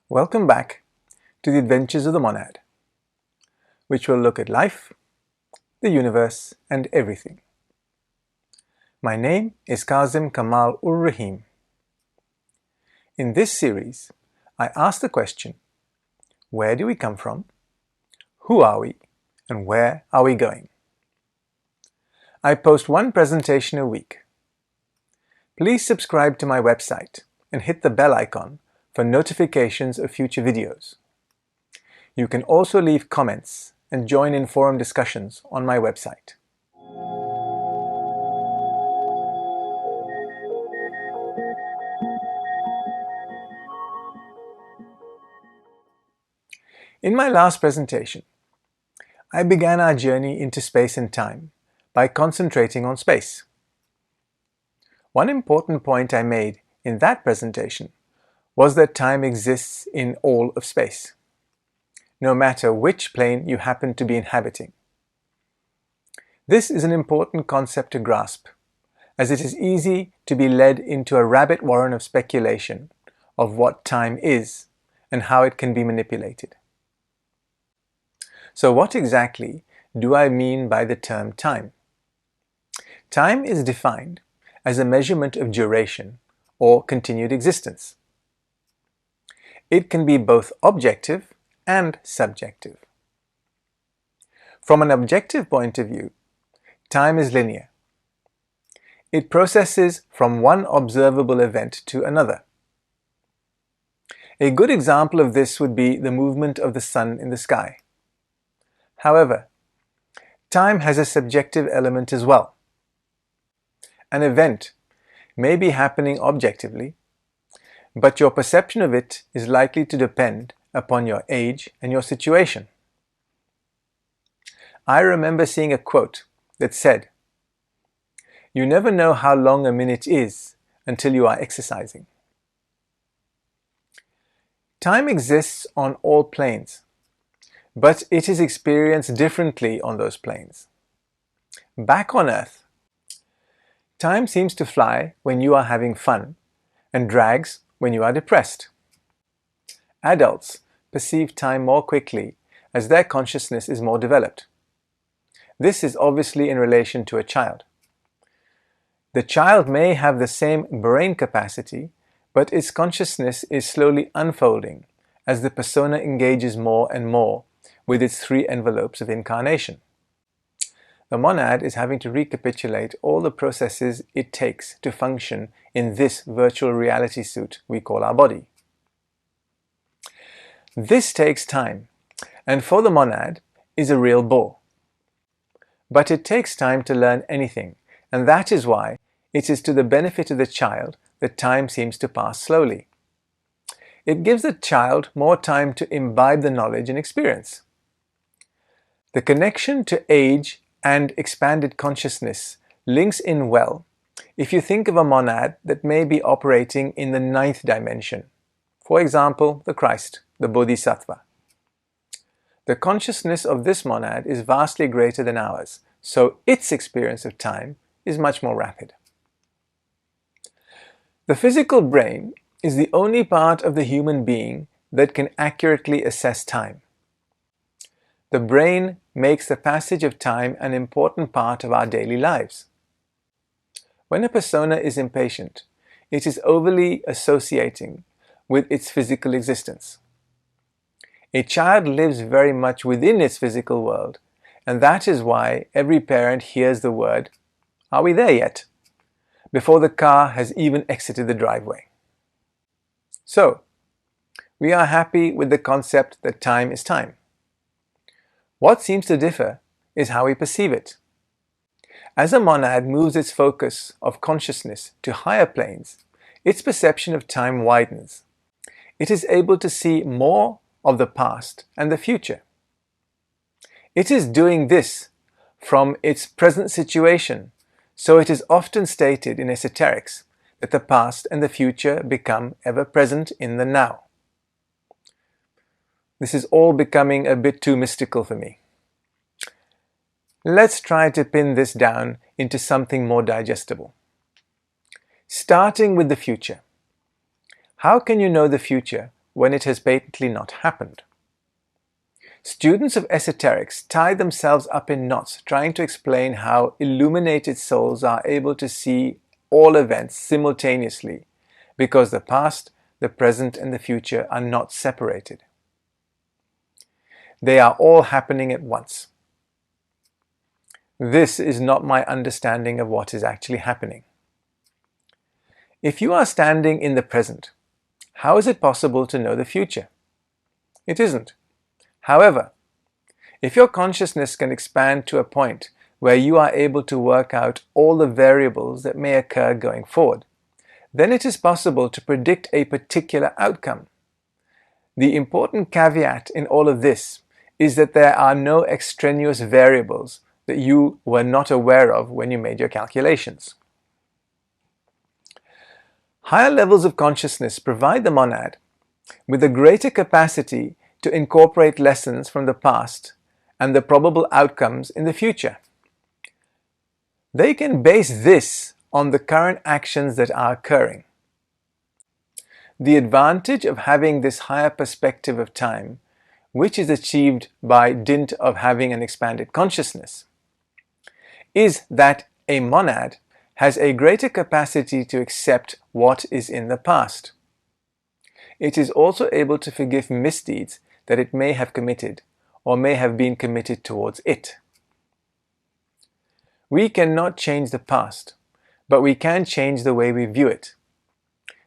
Welcome back to the Adventures of the Monad, which will look at life, the universe, and everything. My name is Kazim Kamal-ur-Rahim. In this series, I ask the question, where do we come from, who are we, and where are we going? I post one presentation a week. Please subscribe to my website and hit the bell icon for notifications of future videos. You can also leave comments and join in forum discussions on my website. In my last presentation, I began our journey into space and time by concentrating on space. One important point I made in that presentation was that time exists in all of space, no matter which plane you happen to be inhabiting. This is an important concept to grasp, as it is easy to be led into a rabbit warren of speculation of what time is and how it can be manipulated. So what exactly do I mean by the term time? Time is defined as a measurement of duration or continued existence. It can be both objective and subjective. From an objective point of view, time is linear. It processes from one observable event to another. A good example of this would be the movement of the sun in the sky. However, time has a subjective element as well. An event may be happening objectively, but your perception of it is likely to depend upon your age and your situation. I remember seeing a quote that said, "You never know how long a minute is until you are exercising." Time exists on all planes, but it is experienced differently on those planes. Back on Earth, time seems to fly when you are having fun and drags when you are depressed. Adults perceive time more quickly as their consciousness is more developed. This is obviously in relation to a child. The child may have the same brain capacity, but its consciousness is slowly unfolding as the persona engages more and more with its three envelopes of incarnation. The monad is having to recapitulate all the processes it takes to function in this virtual reality suit we call our body. This takes time, and for the monad is a real bore. But it takes time to learn anything, and that is why it is to the benefit of the child that time seems to pass slowly. It gives the child more time to imbibe the knowledge and experience. The connection to age and expanded consciousness links in well if you think of a monad that may be operating in the ninth dimension, for example, the Christ, the Bodhisattva. The consciousness of this monad is vastly greater than ours, so its experience of time is much more rapid. The physical brain is the only part of the human being that can accurately assess time. The brain makes the passage of time an important part of our daily lives. When a persona is impatient, it is overly associating with its physical existence. A child lives very much within its physical world, and that is why every parent hears the word, "Are we there yet?" before the car has even exited the driveway. So, we are happy with the concept that time is time. What seems to differ is how we perceive it. As a monad moves its focus of consciousness to higher planes, its perception of time widens. It is able to see more of the past and the future. It is doing this from its present situation, so it is often stated in Esoterics that the past and the future become ever present in the now. This is all becoming a bit too mystical for me. Let's try to pin this down into something more digestible. Starting with the future. How can you know the future when it has patently not happened. Students of esoterics tie themselves up in knots trying to explain how illuminated souls are able to see all events simultaneously because the past, the present, and the future are not separated. They are all happening at once. This is not my understanding of what is actually happening. If you are standing in the present, how is it possible to know the future? It isn't. However, if your consciousness can expand to a point where you are able to work out all the variables that may occur going forward, then it is possible to predict a particular outcome. The important caveat in all of this is that there are no extraneous variables that you were not aware of when you made your calculations. Higher levels of consciousness provide the monad with a greater capacity to incorporate lessons from the past and the probable outcomes in the future. They can base this on the current actions that are occurring. The advantage of having this higher perspective of time, which is achieved by dint of having an expanded consciousness, is that a monad has a greater capacity to accept what is in the past. It is also able to forgive misdeeds that it may have committed or may have been committed towards it. We cannot change the past, but we can change the way we view it.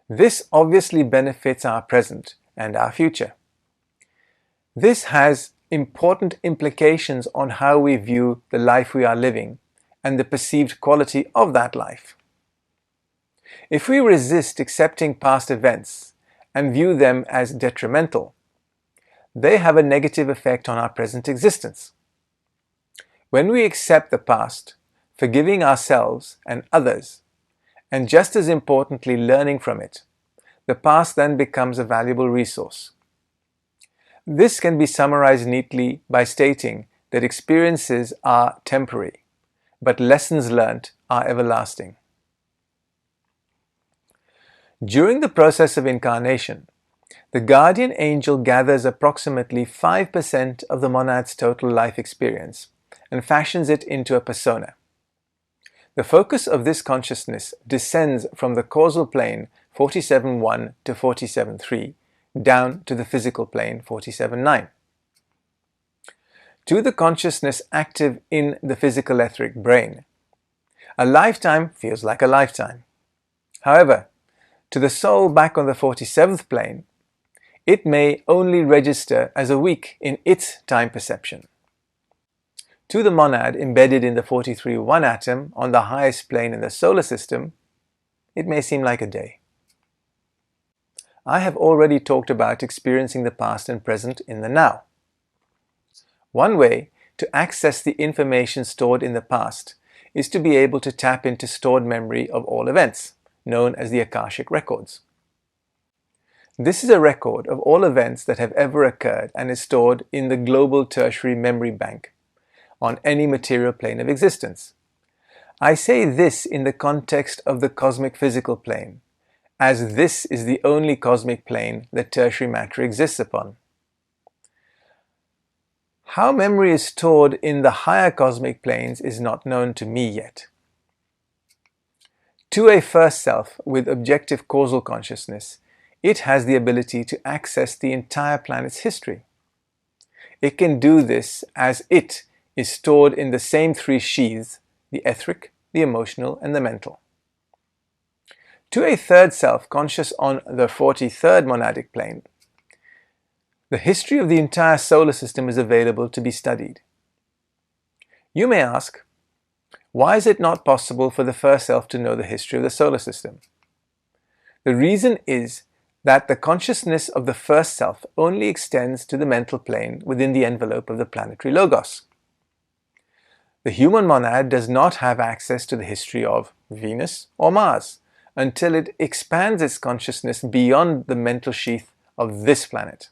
This obviously benefits our present and our future. This has important implications on how we view the life we are living and the perceived quality of that life. If we resist accepting past events and view them as detrimental, they have a negative effect on our present existence. When we accept the past, forgiving ourselves and others, and just as importantly learning from it, the past then becomes a valuable resource. This can be summarized neatly by stating that experiences are temporary, but lessons learnt are everlasting. During the process of incarnation, the guardian angel gathers approximately 5% of the monad's total life experience and fashions it into a persona. The focus of this consciousness descends from the causal plane 47.1 to 47.3 down to the physical plane 47.9. To the consciousness active in the physical etheric brain, a lifetime feels like a lifetime. However, to the soul back on the 47th plane, it may only register as a week in its time perception. To the monad embedded in the 43.1 atom on the highest plane in the solar system, it may seem like a day. I have already talked about experiencing the past and present in the now. One way to access the information stored in the past is to be able to tap into stored memory of all events, known as the Akashic Records. This is a record of all events that have ever occurred and is stored in the global tertiary memory bank on any material plane of existence. I say this in the context of the cosmic physical plane, as this is the only cosmic plane that tertiary matter exists upon. How memory is stored in the higher cosmic planes is not known to me yet. To a first self with objective causal consciousness, it has the ability to access the entire planet's history. It can do this as it is stored in the same three sheaths, the etheric, the emotional, and the mental. To a third self conscious on the 43rd monadic plane, the history of the entire solar system is available to be studied. You may ask, why is it not possible for the first self to know the history of the solar system? The reason is that the consciousness of the first self only extends to the mental plane within the envelope of the planetary logos. The human monad does not have access to the history of Venus or Mars until it expands its consciousness beyond the mental sheath of this planet.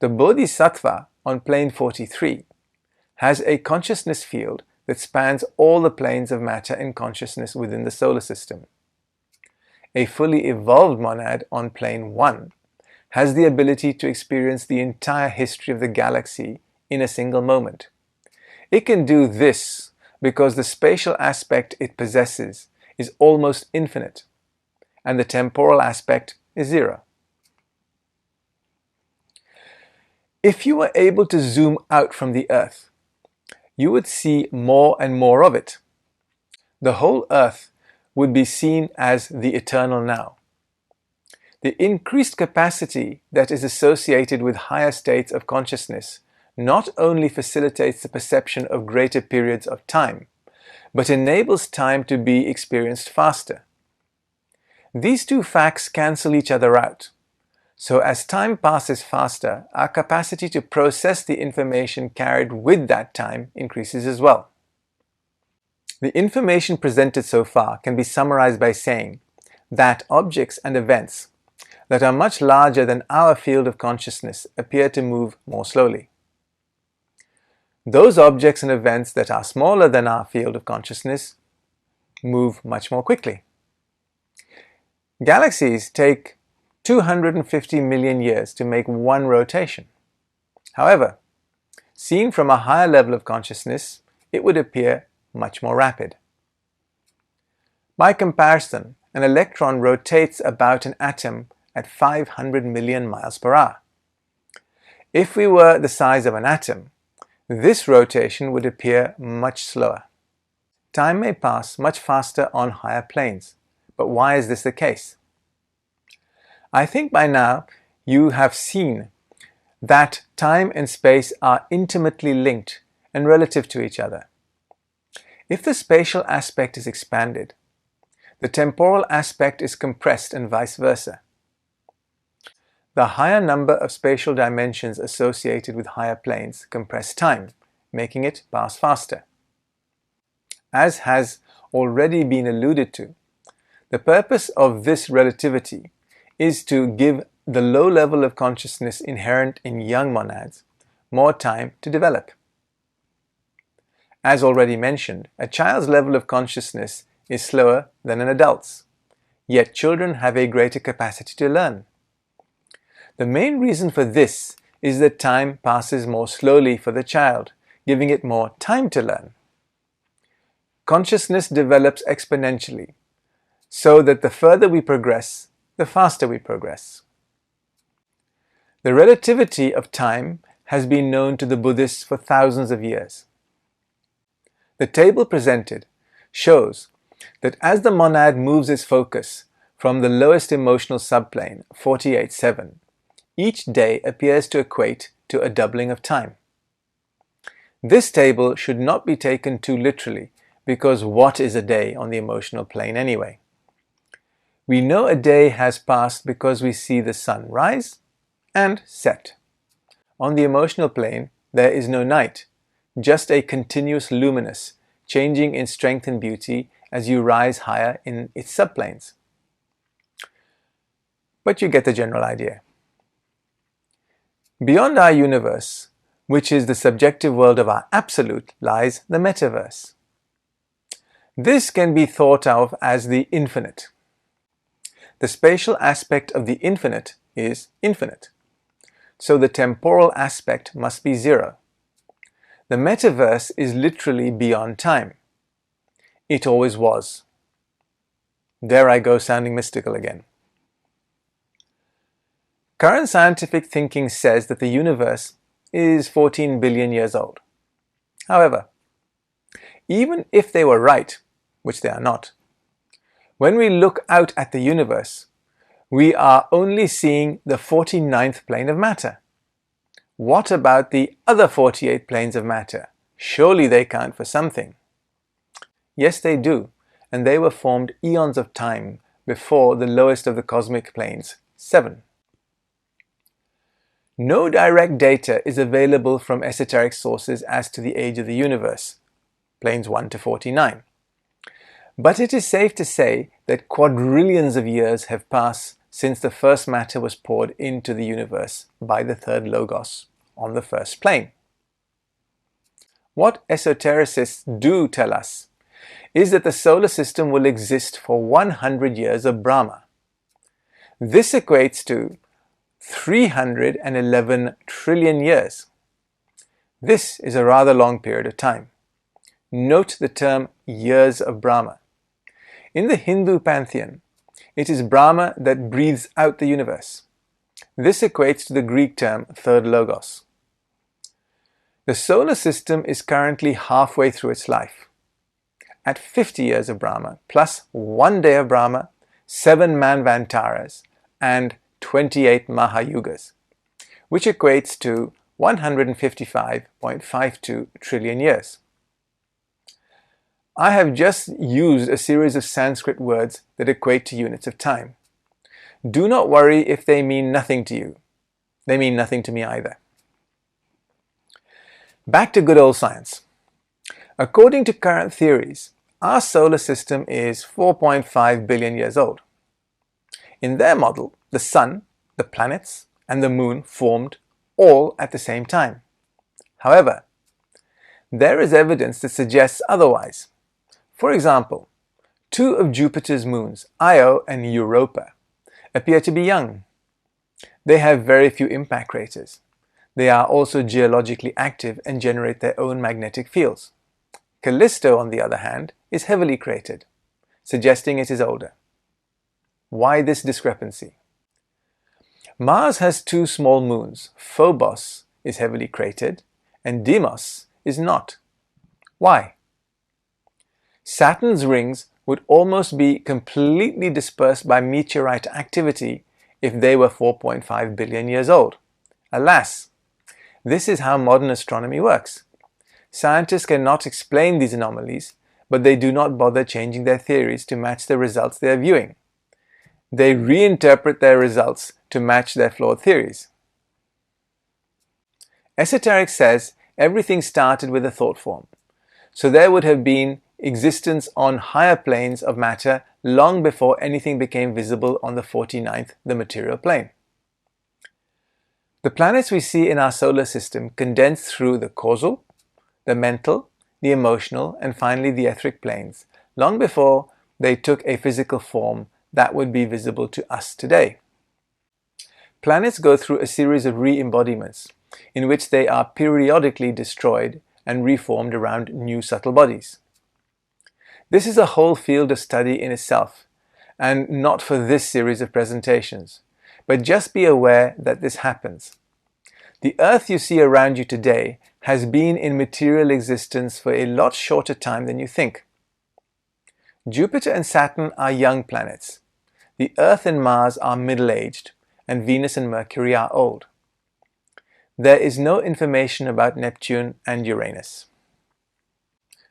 The Bodhisattva on plane 43 has a consciousness field that spans all the planes of matter and consciousness within the solar system. A fully evolved monad on plane 1 has the ability to experience the entire history of the galaxy in a single moment. It can do this because the spatial aspect it possesses is almost infinite, and the temporal aspect is zero. If you were able to zoom out from the Earth, you would see more and more of it. The whole Earth would be seen as the eternal now. The increased capacity that is associated with higher states of consciousness not only facilitates the perception of greater periods of time, but enables time to be experienced faster. These two facts cancel each other out. So as time passes faster, our capacity to process the information carried with that time increases as well. The information presented so far can be summarized by saying that objects and events that are much larger than our field of consciousness appear to move more slowly. Those objects and events that are smaller than our field of consciousness move much more quickly. Galaxies take 250 million years to make one rotation. However, seen from a higher level of consciousness, it would appear much more rapid. By comparison, an electron rotates about an atom at 500 million miles per hour. If we were the size of an atom, this rotation would appear much slower. Time may pass much faster on higher planes, but why is this the case? I think by now you have seen that time and space are intimately linked and relative to each other. If the spatial aspect is expanded, the temporal aspect is compressed and vice versa. The higher number of spatial dimensions associated with higher planes compress time, making it pass faster. As has already been alluded to, the purpose of this relativity is to give the low level of consciousness inherent in young monads more time to develop. As already mentioned, a child's level of consciousness is slower than an adult's, yet children have a greater capacity to learn. The main reason for this is that time passes more slowly for the child, giving it more time to learn. Consciousness develops exponentially, so that the further we progress, the faster we progress. The relativity of time has been known to the Buddhists for thousands of years. The table presented shows that as the monad moves its focus from the lowest emotional subplane, 48-7, each day appears to equate to a doubling of time. This table should not be taken too literally, because what is a day on the emotional plane anyway? We know a day has passed because we see the sun rise and set. On the emotional plane, there is no night, just a continuous luminous, changing in strength and beauty as you rise higher in its subplanes. But you get the general idea. Beyond our universe, which is the subjective world of our absolute, lies the metaverse. This can be thought of as the infinite. The spatial aspect of the infinite is infinite, so the temporal aspect must be zero. The metaverse is literally beyond time. It always was. There I go sounding mystical again. Current scientific thinking says that the universe is 14 billion years old. However, even if they were right, which they are not, when we look out at the universe, we are only seeing the 49th plane of matter. What about the other 48 planes of matter? Surely they count for something. Yes, they do, and they were formed eons of time before the lowest of the cosmic planes, 7. No direct data is available from esoteric sources as to the age of the universe, planes 1 to 49. But it is safe to say that quadrillions of years have passed since the first matter was poured into the universe by the third logos on the first plane. What esotericists do tell us is that the solar system will exist for 100 years of Brahma. This equates to 311 trillion years. This is a rather long period of time. Note the term years of Brahma. In the Hindu pantheon, it is Brahma that breathes out the universe. This equates to the Greek term third logos. The solar system is currently halfway through its life. At 50 years of Brahma, plus 1 day of Brahma, 7 Manvantaras, and 28 Mahayugas, which equates to 155.52 trillion years. I have just used a series of Sanskrit words that equate to units of time. Do not worry if they mean nothing to you. They mean nothing to me either. Back to good old science. According to current theories, our solar system is 4.5 billion years old. In their model, the Sun, the planets, and the Moon formed all at the same time. However, there is evidence that suggests otherwise. For example, 2 of Jupiter's moons, Io and Europa, appear to be young. They have very few impact craters. They are also geologically active and generate their own magnetic fields. Callisto, on the other hand, is heavily cratered, suggesting it is older. Why this discrepancy? Mars has 2 small moons. Phobos is heavily cratered and Deimos is not. Why? Saturn's rings would almost be completely dispersed by meteorite activity if they were 4.5 billion years old. Alas, this is how modern astronomy works. Scientists cannot explain these anomalies, but they do not bother changing their theories to match the results they are viewing. They reinterpret their results to match their flawed theories. Esoteric says everything started with a thought form, so there would have been existence on higher planes of matter long before anything became visible on the 49th, the material plane. The planets we see in our solar system condense through the causal, the mental, the emotional, and finally the etheric planes, long before they took a physical form that would be visible to us today. Planets go through a series of re-embodiments, in which they are periodically destroyed and reformed around new subtle bodies. This is a whole field of study in itself, and not for this series of presentations, but just be aware that this happens. The Earth you see around you today has been in material existence for a lot shorter time than you think. Jupiter and Saturn are young planets. The Earth and Mars are middle-aged, and Venus and Mercury are old. There is no information about Neptune and Uranus.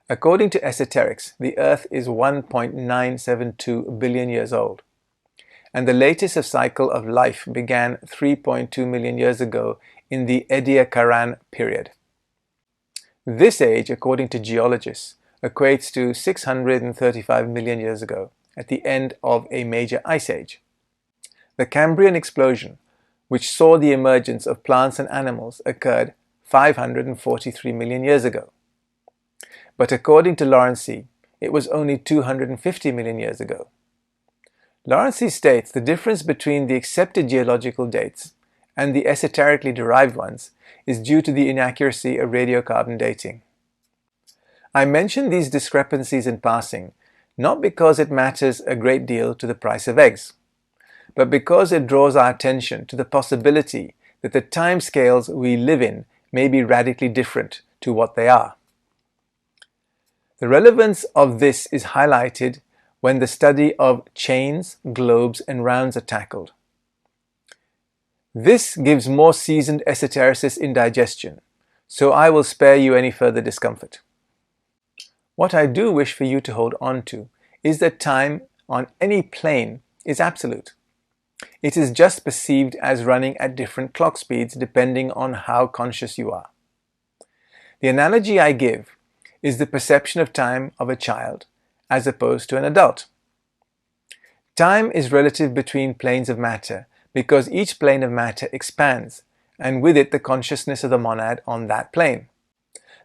According to Esoterics, the Earth is 1.972 billion years old, and the latest cycle of life began 3.2 million years ago in the Ediacaran period. This age, according to geologists, equates to 635 million years ago, at the end of a major ice age. The Cambrian explosion, which saw the emergence of plants and animals, occurred 543 million years ago. But according to Lawrence, it was only 250 million years ago. Lawrence states the difference between the accepted geological dates and the esoterically derived ones is due to the inaccuracy of radiocarbon dating. I mention these discrepancies in passing, not because it matters a great deal to the price of eggs, but because it draws our attention to the possibility that the timescales we live in may be radically different to what they are. The relevance of this is highlighted when the study of chains, globes, and rounds are tackled. This gives more seasoned esotericists indigestion, so I will spare you any further discomfort. What I do wish for you to hold on to is that time on any plane is absolute. It is just perceived as running at different clock speeds depending on how conscious you are. The analogy I give is the perception of time of a child as opposed to an adult. Time is relative between planes of matter because each plane of matter expands, and with it the consciousness of the monad on that plane.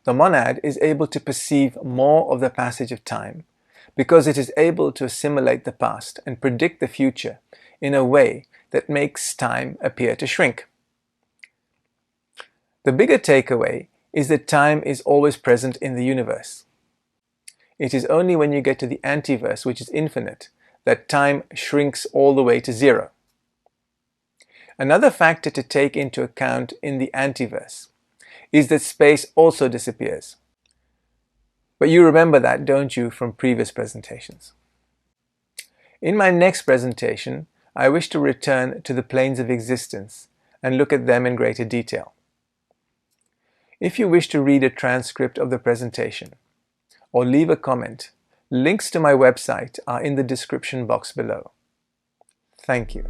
The monad is able to perceive more of the passage of time because it is able to assimilate the past and predict the future in a way that makes time appear to shrink. The bigger takeaway is that time is always present in the universe. It is only when you get to the antiverse, which is infinite, that time shrinks all the way to zero. Another factor to take into account in the antiverse is that space also disappears. But you remember that, don't you, from previous presentations? In my next presentation, I wish to return to the planes of existence and look at them in greater detail. If you wish to read a transcript of the presentation or leave a comment, links to my website are in the description box below. Thank you.